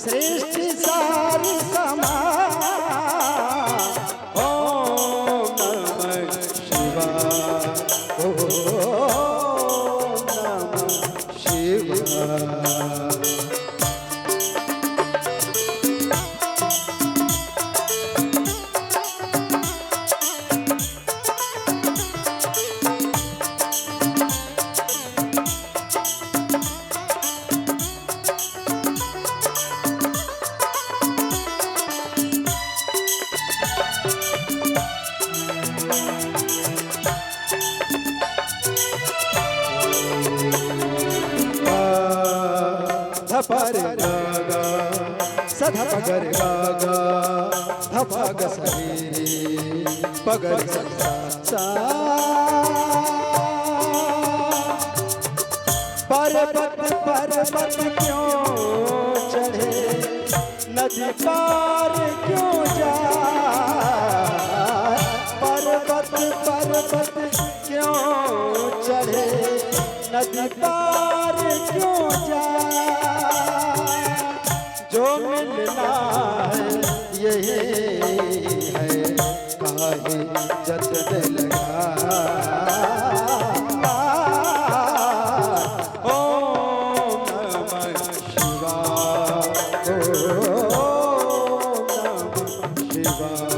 सृष्टि सारी समा ओम नमः शिवाय ओम नमः शिवाय। पर गागा सधा पगर गागा धपग सरी पगर सा पर्वत क्यों चढ़े नदी पार क्यों जाए पर्वत क्यों चढ़े नदी पार क्यों जाए जो मिलना है यही है काहे जतन लगा ओम नमः शिवाय ओम नमः शिवाय।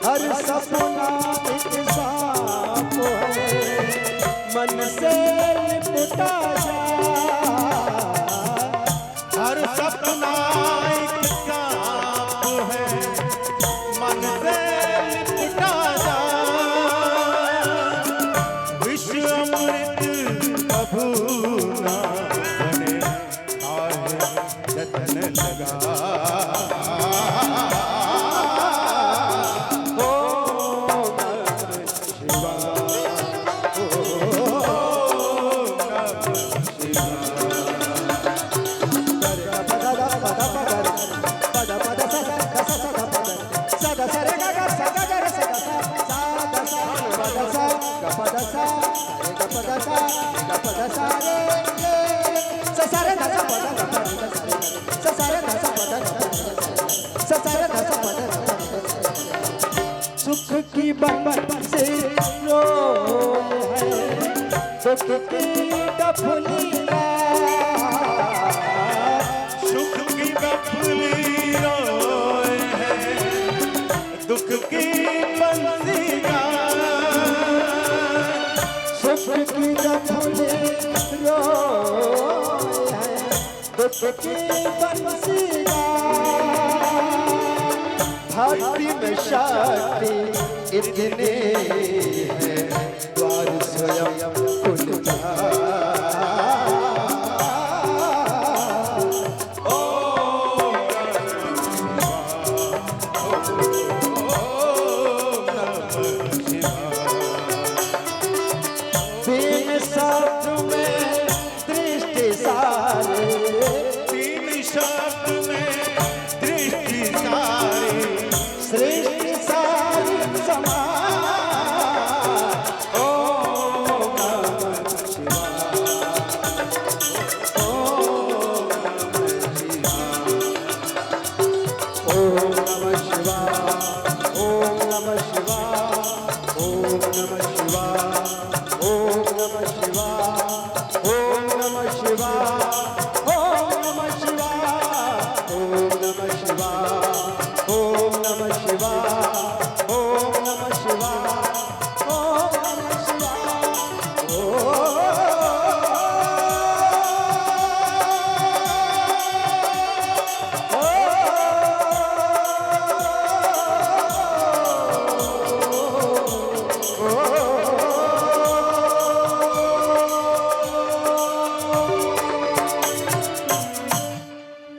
हर सपना एक सांप है मन से लिपटा जाए हर सपना एक सांप है मन से लिपटा जाए विश्व अमृत कभू ना बने काहे जतन लगा सुख की बंबन से रोए है दुख की डफली सुख की डफली रोए है दुख की बंसी सुख की डफली रोए है दुख की बंसी भक्ति में शक्ति इतने है द्वार स्वयं खुलता